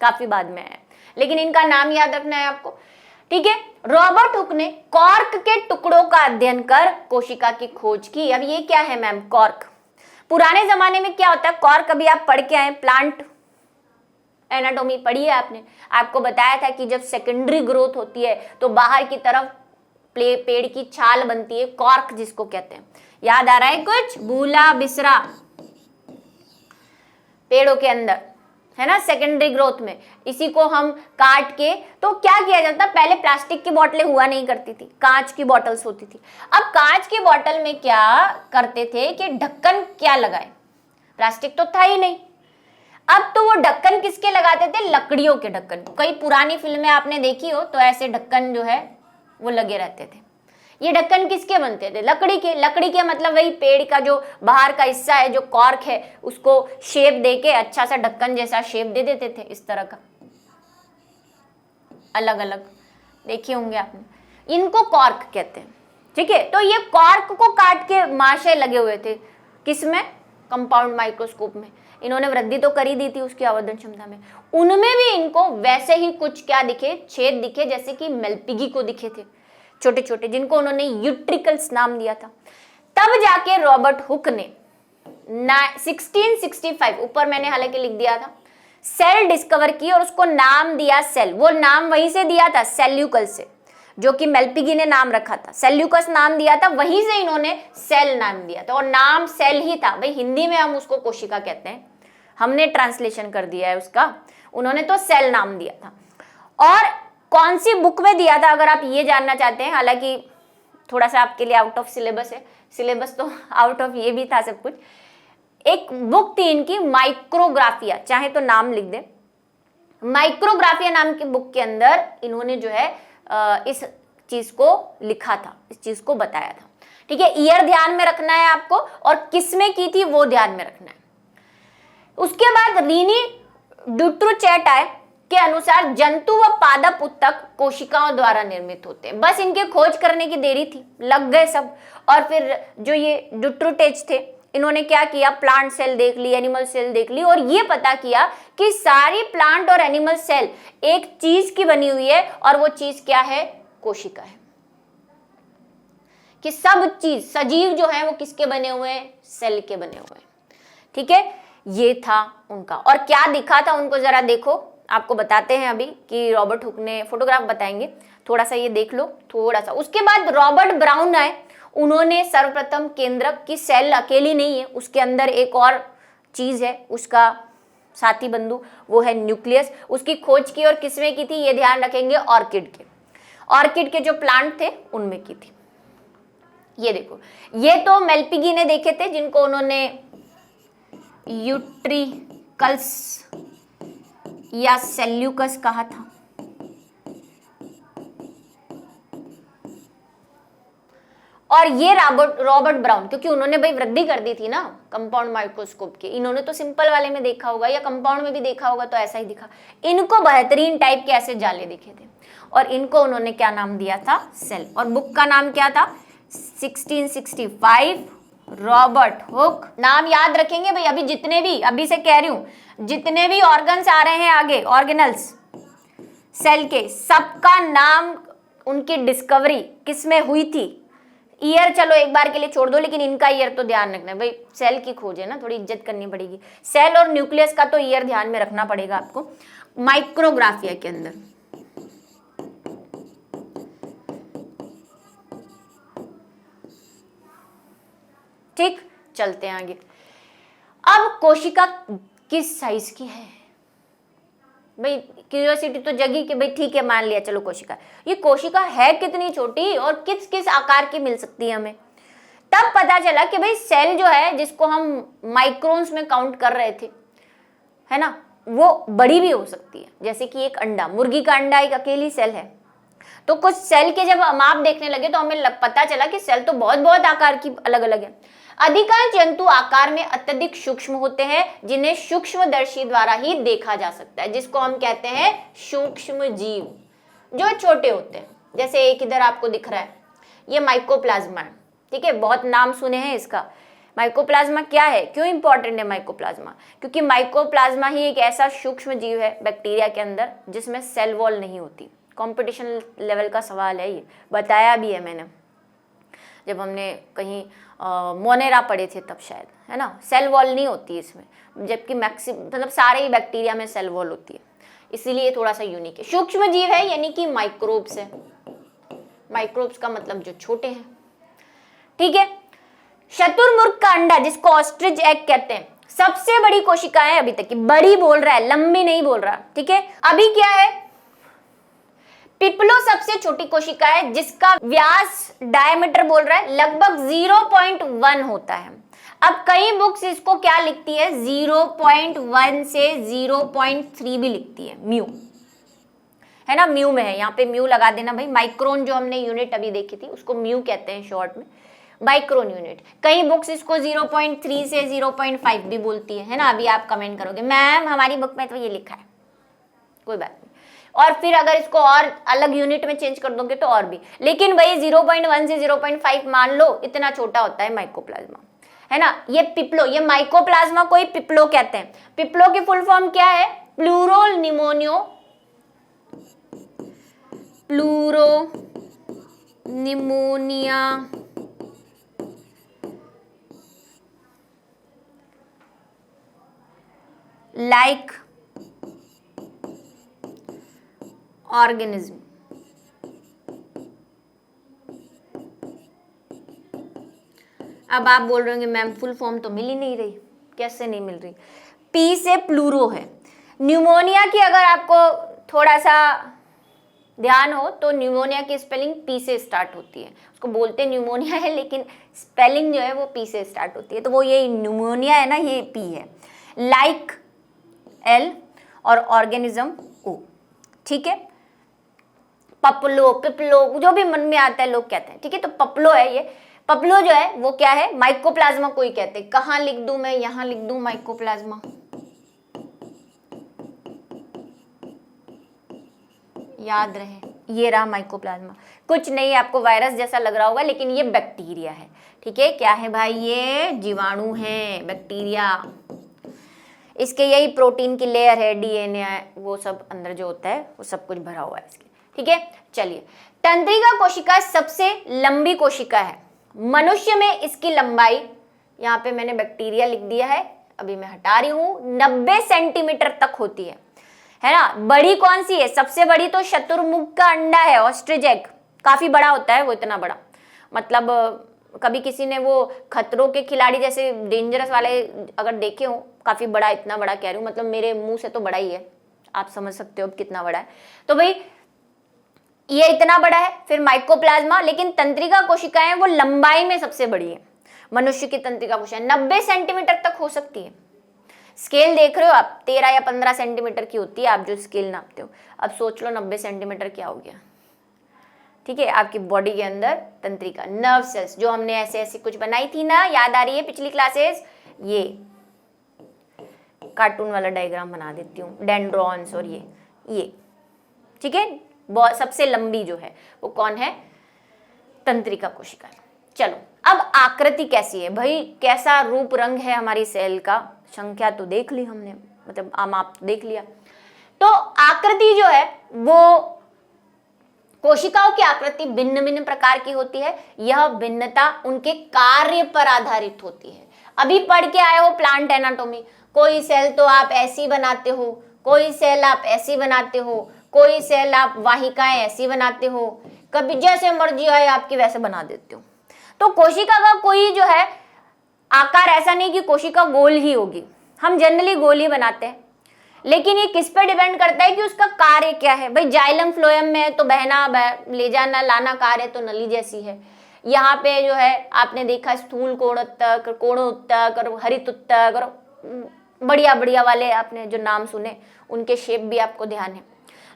काफी बाद में आया है, लेकिन इनका नाम याद रखना है आपको, ठीक है। रॉबर्ट हुक ने कॉर्क के टुकड़ों का अध्ययन कर कोशिका की खोज की। अब ये क्या है मैम, कॉर्क। पुराने जमाने में क्या होता है, कॉर्क अभी आप पढ़ के आए, प्लांट एनाटॉमी पढ़ी है आपने, आपको बताया था कि जब सेकेंडरी ग्रोथ होती है तो बाहर की तरफ पेड़ की छाल बनती है, कॉर्क जिसको कहते हैं। याद आ रहा है कुछ, भूला बिसरा, पेड़ों के अंदर है ना, सेकेंडरी ग्रोथ में, इसी को हम काट के, तो क्या किया जाता, पहले प्लास्टिक की बोतलें हुआ नहीं करती थी, कांच की बोतल्स होती थी। अब कांच की बोतल में क्या करते थे कि ढक्कन क्या लगाए, प्लास्टिक तो था ही नहीं, अब तो वो ढक्कन किसके लगाते थे, लकड़ियों के ढक्कन। कई पुरानी फिल्में आपने देखी हो तो ऐसे ढक्कन जो है वो लगे रहते थे। ये ढक्कन किसके बनते थे, लकड़ी के। लकड़ी के मतलब वही पेड़ का जो बाहर का हिस्सा है, जो कॉर्क है, उसको शेप देके अच्छा सा ढक्कन जैसा शेप दे देते थे, इस तरह का, अलग अलग देखे होंगे आपने, इनको कॉर्क कहते हैं, ठीक है। तो ये कॉर्क को काट के महाशय लगे हुए थे, किसमें, कंपाउंड माइक्रोस्कोप में। इन्होंने वृद्धि तो कर ही दी थी उसकी आवर्धन क्षमता में, उनमें भी इनको वैसे ही कुछ क्या दिखे, छेद दिखे, जैसे कि मेलपिगी को दिखे थे, छोटे छोटे, जिनको उन्होंने यूट्रिकल्स नाम दिया था। तब जाके रॉबर्ट हुक ने 1665, ऊपर मैंने हालांकि लिख दिया था, सेल डिस्कवर की और उसको नाम दिया सेल। वो नाम वहीं से दिया था, सेल्यूकस से, जो कि मेलपिगी ने नाम रखा था, सेल्यूकस नाम दिया था, वहीं से इन्होंने सेल नाम दिया था, और नाम सेल ही था भाई। हिंदी में हम उसको कोशिका कहते हैं, हमने ट्रांसलेशन कर दिया है उसका, उन्होंने तो सेल नाम दिया था। और कौन सी बुक में दिया था, अगर आप ये जानना चाहते हैं, हालांकि थोड़ा सा आपके लिए आउट ऑफ सिलेबस है, सिलेबस तो आउट ऑफ ये भी था सब कुछ। एक बुक थी इनकी, माइक्रोग्राफिया, चाहे तो नाम लिख दे, माइक्रोग्राफिया नाम की बुक के अंदर इन्होंने जो है इस चीज को लिखा था, इस चीज को बताया था, ठीक है। ईयर ध्यान में रखना है आपको, और किसमें की थी वो ध्यान में रखना है। उसके बाद रीनी ड्यूट्रोचैटाई के अनुसार जंतु व पादप ऊतक कोशिकाओं द्वारा निर्मित होते हैं। बस इनके खोज करने की देरी थी, लग गए सब। और फिर जो ये ड्यूट्रोटेज थे, इन्होंने क्या किया, प्लांट सेल देख ली, एनिमल सेल देख ली, और ये पता किया कि सारी प्लांट और एनिमल सेल एक चीज की बनी हुई है, और वो चीज क्या है, कोशिका है। कि सब चीज सजीव जो है वो किसके बने हुए हैं, सेल के बने हुए हैं। ठीक है, ये था उनका। और क्या दिखा था उनको जरा देखो, आपको बताते हैं अभी कि रॉबर्ट हुक ने, फोटोग्राफ बताएंगे, थोड़ा सा ये देख लो थोड़ा सा। उसके बाद रॉबर्ट ब्राउन आए, उन्होंने सर्वप्रथम केंद्रक की सेल अकेली नहीं है, उसके अंदर एक और चीज है, उसका साथी बंधु, वो है न्यूक्लियस। उसकी खोज की, और किसमें की थी, ये ध्यान रखेंगे, ऑर्किड के। ऑर्किड के जो प्लांट थे उनमें की थी। ये देखो, ये तो मेलपिगी ने देखे थे, जिनको उन्होंने यूट्रिकल्स या सेल्यूकस कहा था। और ये रॉबर्ट ब्राउन, क्योंकि उन्होंने भाई वृद्धि कर दी थी ना कंपाउंड माइक्रोस्कोप के। इन्होंने तो सिंपल वाले में देखा होगा या कंपाउंड में भी देखा होगा, तो ऐसा ही दिखा। इनको बेहतरीन टाइप के ऐसे जाले दिखे थे, और इनको उन्होंने क्या नाम दिया था, सेल। और बुक का नाम क्या था, 1665 रॉबर्ट हुक। नाम याद रखेंगे भाई। अभी जितने भी, अभी से कह रही हूं, जितने भी ऑर्गन्स आ रहे हैं आगे, ऑर्गेनल्स सेल के, सबका नाम, उनकी डिस्कवरी किसमें हुई थी, ईयर चलो एक बार के लिए छोड़ दो, लेकिन इनका ईयर तो ध्यान रखना है भाई। सेल की खोज है ना, थोड़ी इज्जत करनी पड़ेगी। सेल और न्यूक्लियस का तो ईयर ध्यान में रखना पड़ेगा आपको माइक्रोग्राफिया के अंदर। ठीक, चलते हैं आगे। अब कोशिका किस साइज की है भाई, क्यूरियोसिटी तो जगी कि भाई ठीक है, मान लिया चलो कोशिका। ये कोशिका है कितनी छोटी और किस किस आकार की मिल सकती है हमें। तब पता चला कि भाई सेल जो है, जिसको हम माइक्रोन्स में काउंट कर रहे थे, है ना, वो बड़ी भी हो सकती है। जैसे कि एक अंडा, मुर्गी का अंडा एक अकेली सेल है। तो कुछ सेल के जब माप देखने लगे तो हमें पता चला कि सेल तो बहुत बहुत आकार की अलग अलग है। अधिकांश जंतु आकार में अत्यधिक सूक्ष्म होते हैं, जिन्हें सूक्ष्मदर्शी द्वारा ही देखा जा सकता है, जिसको हम कहते हैं सूक्ष्म जीव, जो छोटे होते हैं। जैसे एक इधर आपको दिख रहा है, ये माइकोप्लाज्मा है। ठीक है, बहुत नाम सुने हैं इसका। माइकोप्लाज्मा क्या है, क्यों इंपॉर्टेंट है माइकोप्लाज्मा, क्योंकि माइकोप्लाज्मा ही एक ऐसा सूक्ष्म जीव है बैक्टीरिया के अंदर जिसमें सेल वॉल नहीं होती। कंपटीशन लेवल का सवाल है, ये बताया भी है मैंने जब हमने कहीं मोनेरा पढ़े थे तब शायद, है ना। सेल वॉल नहीं होती इसमें, जबकि मतलब सारे ही बैक्टीरिया में सेल वॉल होती है, इसीलिए थोड़ा सा यूनिक है। सूक्ष्म जीव है यानी कि माइक्रोब्स है। माइक्रोब्स का मतलब जो छोटे हैं। ठीक है, शतुरमुर्ग का अंडा, जिसको ऑस्ट्रिच एग कहते हैं, सबसे बड़ी कोशिका है अभी तक की। बड़ी बोल रहा है, लंबी नहीं बोल रहा। ठीक है, अभी क्या है, पिपलो सबसे छोटी कोशिका है, जिसका व्यास, डायमीटर बोल रहा है, लगभग 0.1 होता है। अब कई बुक्स इसको क्या लिखती है, 0.1 से 0.3 भी लिखती है, म्यू, है ना, म्यू में है। यहाँ पे म्यू लगा देना भाई। माइक्रोन जो हमने यूनिट अभी देखी थी, उसको म्यू कहते हैं शॉर्ट में, माइक्रोन यूनिट। कई बुक्स इसको 0.3 से 0.5 भी बोलती है ना। अभी आप कमेंट करोगे मैम हमारी बुक में तो ये लिखा है, कोई बात नहीं। और फिर अगर इसको और अलग यूनिट में चेंज कर दोगे तो और भी, लेकिन भाई 0.1 से 0.5 मान लो, इतना छोटा होता है माइकोप्लाज्मा, है ना। ये पिपलो, ये माइकोप्लाज्मा को ही पिपलो कहते हैं। पिपलो की फुल फॉर्म क्या है, प्लूरो निमोनिया लाइक ऑर्गेनिज्म। अब आप बोल रहे होंगे मैम फुल फॉर्म तो मिल ही नहीं रही, कैसे नहीं मिल रही। पी से प्लूरो है। न्यूमोनिया की अगर आपको थोड़ा सा ध्यान हो तो न्यूमोनिया की स्पेलिंग पी से स्टार्ट होती है। उसको बोलते न्यूमोनिया है, लेकिन स्पेलिंग जो है वो पी से स्टार्ट होती है, तो वो ये न्यूमोनिया है ना, ये पी है। लाइक एल और ऑर्गेनिज्म ओ। ठीक है, पपलो, पिपलो, जो भी मन में आता है लोग कहते हैं। ठीक है, तो पपलो है ये। पपलो जो है वो क्या है, माइकोप्लाज्मा को ही कहते हैं। कहाँ लिख दूं मैं, यहाँ लिख दूं माइकोप्लाज्मा, याद रहे ये रहा माइकोप्लाज्मा। कुछ नहीं, आपको वायरस जैसा लग रहा होगा लेकिन ये बैक्टीरिया है। ठीक है, क्या है भाई? ये जीवाणु है, बैक्टीरिया। इसके यही प्रोटीन की लेयर है, डीएनए है, वो सब अंदर जो होता है वो सब कुछ भरा हुआ है इसके। ठीक है, चलिए। तंत्रिका कोशिका सबसे लंबी कोशिका है। मनुष्य में इसकी लंबाई, यहाँ पे मैंने बैक्टीरिया लिख दिया है, अभी मैं हटा रही हूं, 90 सेंटीमीटर तक होती है ना। बड़ी कौन सी है? सबसे बड़ी तो शतुरमुर्ग का अंडा है, ऑस्ट्रिच एग। काफी बड़ा होता है वो, इतना बड़ा, मतलब कभी किसी ने वो खतरों के खिलाड़ी जैसे डेंजरस वाले अगर देखे हो, काफी बड़ा, इतना बड़ा कह रही हूँ, मतलब मेरे मुंह से तो बड़ा ही है, आप समझ सकते हो कितना बड़ा है। तो भाई ये इतना बड़ा है। फिर माइकोप्लाज्मा, लेकिन तंत्रिका कोशिकाएं वो लंबाई में सबसे बड़ी है। मनुष्य की तंत्रिका कोशिकाएं 90 सेंटीमीटर तक हो सकती है। स्केल देख रहे हो आप, 13 या 15 सेंटीमीटर की होती है, आप जो स्केल नापते हो। अब सोच लो 90 सेंटीमीटर क्या हो गया। ठीक है, आपकी बॉडी के अंदर तंत्रिका, नर्व सेल्स जो हमने ऐसे ऐसे कुछ बनाई थी ना, याद आ रही है पिछली क्लासेस? ये कार्टून वाला डायग्राम बना देती हूँ, डेंड्रॉन्स और ये। ठीक है, सबसे लंबी जो है वो कौन है? तंत्रिका कोशिका। चलो, अब आकृति कैसी है भाई? कैसा रूप रंग है हमारी सेल का? संख्या तो देख ली हमने, मतलब माप तो देख लिया। तो आकृति जो है वो, कोशिकाओं की आकृति भिन्न भिन्न प्रकार की होती है। यह भिन्नता उनके कार्य पर आधारित होती है। अभी पढ़ के आए हो प्लांट एनाटॉमी, कोई सेल तो आप ऐसी बनाते हो, कोई सेल आप ऐसी बनाते हो, कोई सेल आप वाहिकाएं ऐसी बनाते हो, कभी जैसे मर्जी आए आपकी वैसे बना देते हो। तो कोशिका का कोई जो है आकार ऐसा नहीं कि कोशिका गोल ही होगी, हम जनरली गोल ही बनाते हैं, लेकिन ये किस पर डिपेंड करता है कि उसका कार्य क्या है। भाई जाइलम फ्लोएम में है तो बहना, ले जाना, लाना कार्य तो नली जैसी है। यहाँ पे जो है आपने देखा स्थूल कोणोत्तक, कोणोत्तक और हरित उत्तक और बढ़िया बढ़िया वाले आपने जो नाम सुने, उनके शेप भी आपको ध्यान है।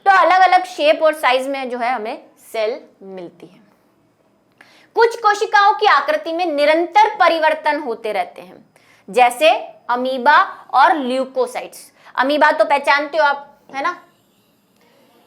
तो अलग अलग शेप और साइज में जो है हमें सेल मिलती है। कुछ कोशिकाओं की आकृति में निरंतर परिवर्तन होते रहते हैं, जैसे अमीबा और ल्यूकोसाइट्स। अमीबा तो पहचानते हो आप, है ना?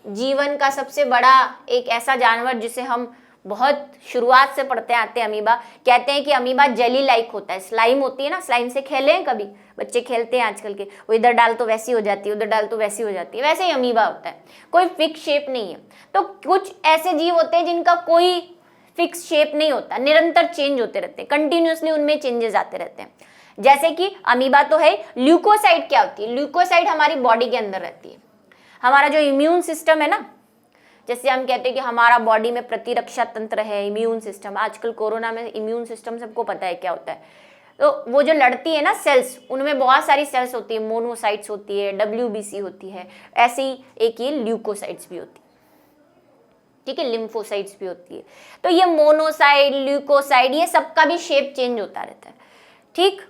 जीवन का सबसे बड़ा एक ऐसा जानवर जिसे हम बहुत शुरुआत से पढ़ते आते हैं, अमीबा। कहते हैं कि अमीबा जेली लाइक होता है, स्लाइम होती है ना, स्लाइम से खेले हैं कभी? बच्चे खेलते हैं आजकल के, वो इधर डाल तो वैसी हो जाती है, उधर डाल तो वैसी हो जाती है, वैसे ही अमीबा होता है, कोई फिक्स शेप नहीं है। तो कुछ ऐसे जीव होते हैं जिनका कोई फिक्स शेप नहीं होता, निरंतर चेंज होते रहते हैं, कंटिन्यूसली उनमें चेंजेस आते रहते हैं। जैसे कि अमीबा तो है। ल्यूकोसाइट क्या होती है? ल्यूकोसाइट हमारी बॉडी के अंदर रहती है। हमारा जो इम्यून सिस्टम है ना, जैसे हम कहते हैं कि हमारा बॉडी में प्रतिरक्षा तंत्र है, इम्यून सिस्टम। आजकल कोरोना में इम्यून सिस्टम सबको पता है क्या होता है। तो वो जो लड़ती है ना सेल्स, उनमें बहुत सारी सेल्स होती है, मोनोसाइट्स होती है, WBC होती है, ऐसे ही एक ये ल्यूकोसाइट्स भी होती है। ठीक है, लिम्फोसाइट्स भी होती है। तो ये मोनोसाइट, ल्यूकोसाइट, ये सबका भी शेप चेंज होता रहता है। ठीक,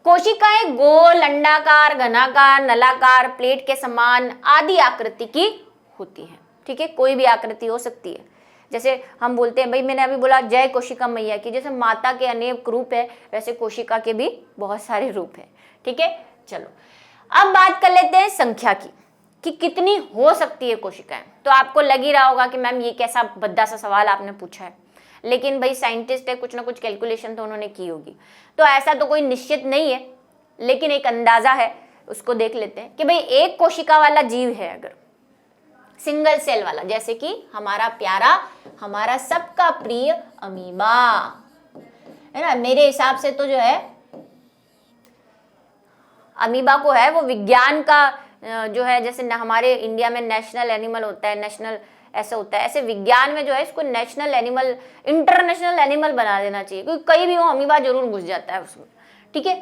कोशिकाएं गोल, अंडाकार, घनाकार, नलाकार, प्लेट के समान आदि आकृति की होती है। ठीक है, कोई भी आकृति हो सकती है। जैसे हम बोलते हैं, भाई मैंने अभी बोला जय कोशिका मैया की, जैसे माता के अनेक रूप है, वैसे कोशिका के भी बहुत सारे रूप है। ठीक है, चलो अब बात कर लेते हैं संख्या की, कि कितनी हो सकती है कोशिकाएं। तो आपको लग ही रहा होगा कि मैम ये कैसा भद्दा सा सवाल आपने पूछा है, लेकिन भाई साइंटिस्ट है, कुछ ना कुछ कैलकुलेशन तो उन्होंने की होगी। तो ऐसा तो कोई निश्चित नहीं है, लेकिन एक अंदाजा है, उसको देख लेते हैं कि भाई एक कोशिका वाला जीव है, अगर सिंगल सेल वाला, जैसे कि हमारा प्यारा, हमारा सबका प्रिय अमीबा, है ना। मेरे हिसाब से तो जो है अमीबा को है वो विज्ञान का जो है, जैसे हमारे इंडिया में नेशनल एनिमल होता है, नेशनल ऐसा होता है, ऐसे विज्ञान में जो है इसको नेशनल एनिमल, इंटरनेशनल एनिमल बना देना चाहिए, क्योंकि कहीं भी वो अमीबा जरूर घुस जाता है उसमें। ठीक है,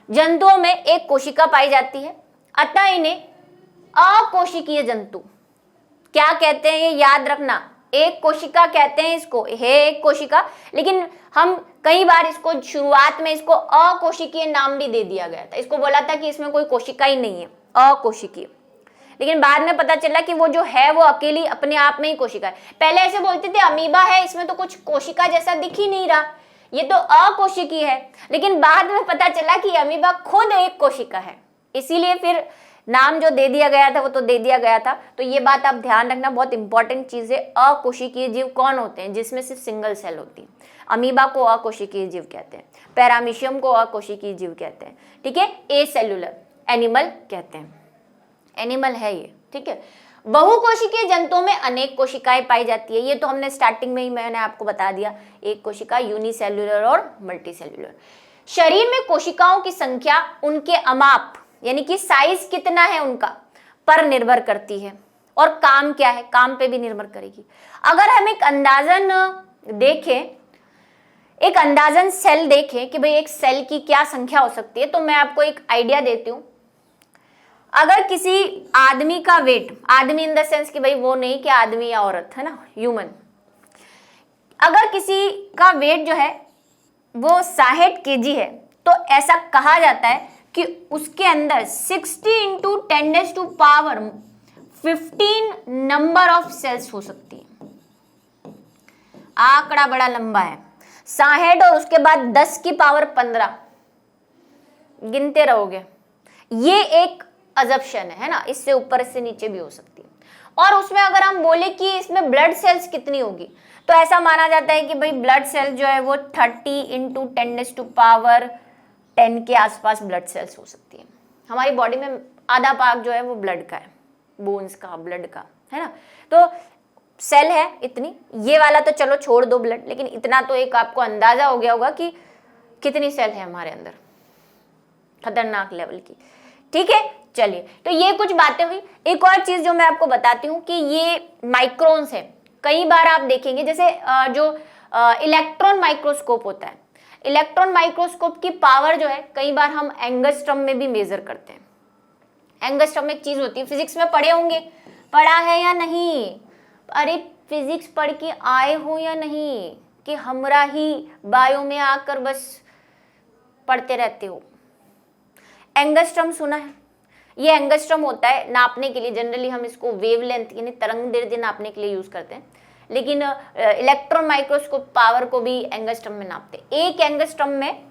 जंतुओं में एक कोशिका पाई जाती है, अतः इन्हें अकोशिकीय जंतु क्या कहते हैं, ये याद रखना। एक कोशिका कहते हैं इसको, है एक कोशिका, लेकिन हम कई बार इसको शुरुआत में इसको अकोशिकीय नाम भी दे दिया गया था। इसको बोला था कि इसमें कोई कोशिका ही नहीं है, अकोशिकीय, लेकिन बाद में पता चला कि वो जो है वो अकेली अपने आप में ही कोशिका है। पहले ऐसे बोलते थे अमीबा है, इसमें तो कुछ कोशिका जैसा दिख ही नहीं रहा, ये तो अकोशिकीय है, लेकिन बाद में पता चला कि अमीबा खुद एक कोशिका है। इसीलिए फिर नाम जो दे दिया गया था वो तो दे दिया गया था, तो ये बात आप ध्यान रखना, बहुत इंपॉर्टेंट चीज है। अकोशिकीय जीव कौन होते हैं? जिसमें सिर्फ सिंगल सेल होती है। अमीबा को अकोशिकीय जीव कहते हैं, पैरामीशियम को अकोशिकीय जीव कहते हैं, ठीक है। ए सेल्यूलर एनिमल कहते हैं, एनिमल है ये, ठीक है। बहुकोशिकीय जंतुओं में अनेक कोशिकाएं पाई जाती है, ये तो हमने स्टार्टिंग में ही मैंने आपको बता दिया, एक कोशिका, यूनिसेल्यूलर और मल्टीसेल्यूलर। शरीर में कोशिकाओं की संख्या उनके अमाप यानी कि साइज कितना है उनका पर निर्भर करती है, और काम क्या है, काम पे भी निर्भर करेगी। अगर हम एक अंदाजन देखें, एक अंदाजन सेल देखें कि भाई एक सेल की क्या संख्या हो सकती है, तो मैं आपको एक आइडिया देती हूँ। अगर किसी आदमी का वेट, आदमी इन द सेंस कि भाई वो नहीं कि आदमी या औरत, है ना, ह्यूमन, अगर किसी का वेट जो है वो 60 kg है, तो ऐसा कहा जाता है कि उसके अंदर 60 इंटू 10⁻15 नंबर ऑफ सेल्स हो सकती है। आंकड़ा बड़ा लंबा है, 60 और उसके बाद 10⁻15 गिनते रहोगे, ये एक अजम्पशन है ना, इससे ऊपर इससे नीचे भी हो सकती है। और उसमें अगर हम बोले कि इसमें ब्लड सेल्स कितनी होगी, तो ऐसा माना जाता है कि भाई ब्लड सेल जो है वो 30 इंटू 10⁻10 के आसपास ब्लड सेल्स हो सकती है। हमारी बॉडी में आधा भाग जो है वो ब्लड का है, बोन्स का, ब्लड का, है ना। तो सेल है इतनी, ये वाला तो चलो छोड़ दो ब्लड, लेकिन इतना तो एक आपको अंदाजा हो गया होगा कि कितनी सेल है हमारे अंदर, खतरनाक लेवल की, ठीक है। चलिए, तो ये कुछ बातें हुई। एक और चीज जो मैं आपको बताती हूँ कि ये माइक्रोन्स है। कई बार आप देखेंगे जैसे जो इलेक्ट्रॉन माइक्रोस्कोप होता है, इलेक्ट्रॉन माइक्रोस्कोप की पावर जो है कई बार हम एंगस्ट्रम में भी मेजर करते हैं। एंगस्ट्रम एक चीज होती है, फिजिक्स में पढ़े होंगे, पढ़ा है या नहीं? अरे फिजिक्स पढ़ के आए हो या नहीं, कि हमरा ही बायो में आकर बस पढ़ते रहते हो? एंगस्ट्रम सुना है? ये एंगस्ट्रम होता है नापने के लिए, जनरली हम इसको वेवलेंथ यानी तरंग दैर्ध्य नापने के लिए यूज करते हैं, लेकिन इलेक्ट्रॉन माइक्रोस्कोप पावर को भी एंगस्ट्रम में नापते हैं। एक एंगस्ट्रम में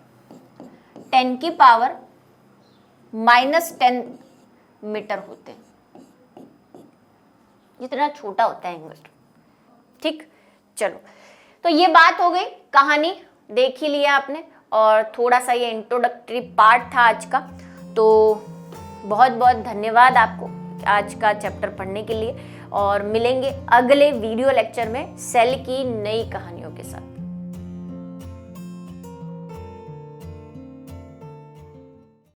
10⁻⁻10 मीटर होते हैं, जितना छोटा होता है एंगस्ट्रम, ठीक। चलो, तो ये बात हो गई, कहानी देख ही लिया आपने, और थोड़ा सा ये इंट्रोडक्टरी पार्ट था आज का। तो बहुत बहुत धन्यवाद आपको आज का चैप्टर पढ़ने के लिए, और मिलेंगे अगले वीडियो लेक्चर में सेल की नई कहानियों के साथ।